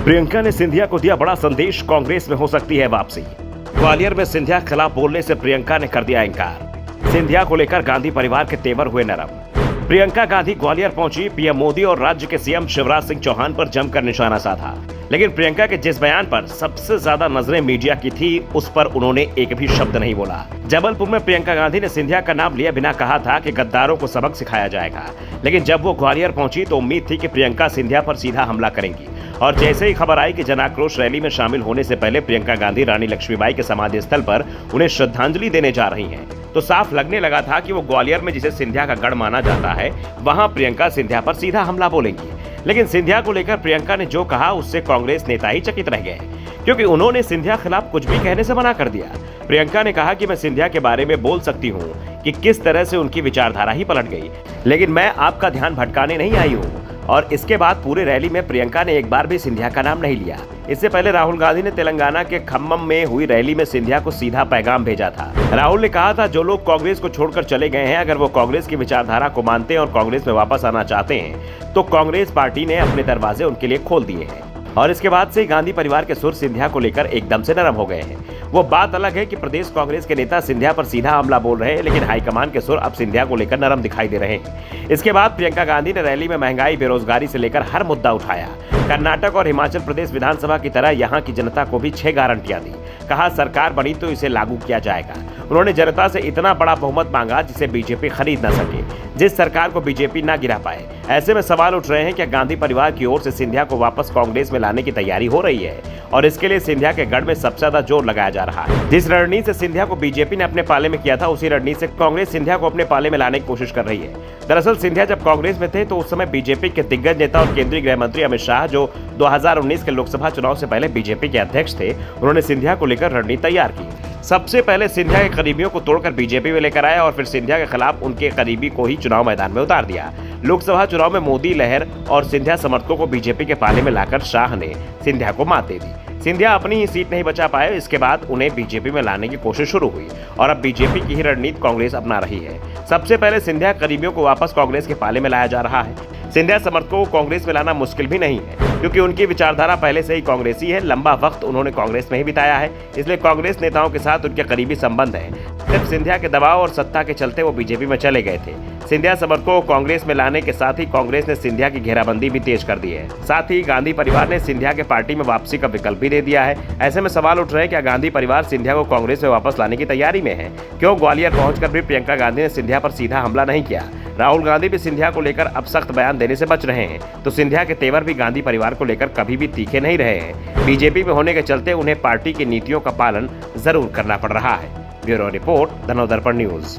प्रियंका ने सिंधिया को दिया बड़ा संदेश, कांग्रेस में हो सकती है वापसी। ग्वालियर में सिंधिया के खिलाफ बोलने से प्रियंका ने कर दिया इनकार। सिंधिया को लेकर गांधी परिवार के तेवर हुए नरम। प्रियंका गांधी ग्वालियर पहुंची, पीएम मोदी और राज्य के सीएम शिवराज सिंह चौहान पर जमकर निशाना साधा। लेकिन प्रियंका के जिस बयान पर सबसे ज्यादा नजरें मीडिया की थी, उस पर उन्होंने एक भी शब्द नहीं बोला। जबलपुर में प्रियंका गांधी ने सिंधिया का नाम लिए बिना कहा था कि गद्दारों को सबक सिखाया जाएगा। लेकिन जब वो ग्वालियर पहुंची तो उम्मीद थी कि प्रियंका सिंधिया पर सीधा हमला करेंगी। और जैसे ही खबर आई कि जन आक्रोश रैली में शामिल होने से पहले प्रियंका गांधी रानी लक्ष्मीबाई के समाधि स्थल पर उन्हें श्रद्धांजलि देने जा रही हैं, तो साफ लगने लगा था कि वो ग्वालियर में जिसे सिंधिया का गढ़ माना जाता है, वहां प्रियंका सिंधिया पर सीधा हमला बोलेंगी। लेकिन सिंधिया को लेकर प्रियंका ने जो कहा, उससे कांग्रेस नेता ही चकित रह गए, क्योंकि उन्होंने सिंधिया खिलाफ कुछ भी कहने से मना कर दिया। प्रियंका ने कहा कि मैं सिंधिया के बारे में बोल सकती हूँ कि किस तरह से उनकी विचारधारा ही पलट गई, लेकिन मैं आपका ध्यान भटकाने नहीं आई हूँ। और इसके बाद पूरे रैली में प्रियंका ने एक बार भी सिंधिया का नाम नहीं लिया। इससे पहले राहुल गांधी ने तेलंगाना के खम्मम में हुई रैली में सिंधिया को सीधा पैगाम भेजा था। राहुल ने कहा था, जो लोग कांग्रेस को छोड़कर चले गए हैं, अगर वो कांग्रेस की विचारधारा को मानते हैं और कांग्रेस में वापस आना चाहते हैं, तो कांग्रेस पार्टी ने अपने दरवाजे उनके लिए खोल दिए हैं। और इसके बाद से गांधी परिवार के सुर सिंधिया को लेकर एकदम से नरम हो गए हैं। वो बात अलग है कि प्रदेश कांग्रेस के नेता सिंधिया पर सीधा हमला बोल रहे हैं, लेकिन हाईकमान के सुर अब सिंधिया को लेकर नरम दिखाई दे रहे हैं। इसके बाद प्रियंका गांधी ने रैली में महंगाई, बेरोजगारी से लेकर हर मुद्दा उठाया। कर्नाटक और हिमाचल प्रदेश विधानसभा की तरह यहाँ की जनता को भी 6 गारंटियां दी। कहा सरकार बनी तो इसे लागू किया जाएगा। उन्होंने जनता से इतना बड़ा बहुमत मांगा जिसे बीजेपी खरीद न सके, जिस सरकार को बीजेपी ना गिरा पाए। ऐसे में सवाल उठ रहे हैं कि गांधी परिवार की ओर से सिंधिया को वापस कांग्रेस में लाने की तैयारी हो रही है, और इसके लिए सिंधिया के गढ़ में सबसे ज्यादा जोर लगाया जा रहा है। जिस रणनीति से सिंधिया को बीजेपी ने अपने पाले में किया था, उसी रणनीति से कांग्रेस सिंधिया को अपने पाले में लाने की कोशिश कर रही है। दरअसल सिंधिया जब कांग्रेस में थे तो उस समय बीजेपी के दिग्गज नेता और केंद्रीय गृह मंत्री अमित शाह, जो 2019 के लोकसभा चुनाव से पहले बीजेपी के अध्यक्ष थे, उन्होंने सिंधिया को लेकर रणनीति तैयार की। सबसे पहले सिंधिया के करीबियों को तोड़कर बीजेपी में लेकर आया और फिर सिंधिया के खिलाफ उनके करीबी को ही चुनाव मैदान में उतार दिया। लोकसभा चुनाव में मोदी लहर और सिंधिया समर्थकों को बीजेपी के पाले में लाकर शाह ने सिंधिया को मात दे दी। सिंधिया अपनी ही सीट नहीं बचा पाए। इसके बाद उन्हें बीजेपी में लाने की कोशिश शुरू हुई और अब बीजेपी की ही रणनीति कांग्रेस अपना रही है। सबसे पहले सिंधिया करीबियों को वापस कांग्रेस के पाले में लाया जा रहा है। सिंधिया समर्थकों को कांग्रेस में लाना मुश्किल भी नहीं है, क्योंकि उनकी विचारधारा पहले से ही कांग्रेसी है। लंबा वक्त उन्होंने कांग्रेस में ही बिताया है, इसलिए कांग्रेस नेताओं के साथ उनके करीबी संबंध है। सिर्फ सिंधिया के दबाव और सत्ता के चलते वो बीजेपी में चले गए थे। सिंधिया समर्थकों को कांग्रेस में लाने के साथ ही कांग्रेस ने सिंधिया की घेराबंदी भी तेज कर दी है। साथ ही गांधी परिवार ने सिंधिया के पार्टी में वापसी का विकल्प भी दे दिया है। ऐसे में सवाल उठ रहे हैं, क्या गांधी परिवार सिंधिया को कांग्रेस में वापस लाने की तैयारी में है? क्यों ग्वालियर पहुंचकर भी प्रियंका गांधी ने सिंधिया पर सीधा हमला नहीं किया? राहुल गांधी भी सिंधिया को लेकर अब सख्त बयान देने से बच रहे हैं, तो सिंधिया के तेवर भी गांधी परिवार को लेकर कभी भी तीखे नहीं रहे हैं। बीजेपी में होने के चलते उन्हें पार्टी की नीतियों का पालन जरूर करना पड़ रहा है। Bureau report, Dhanodarpan news.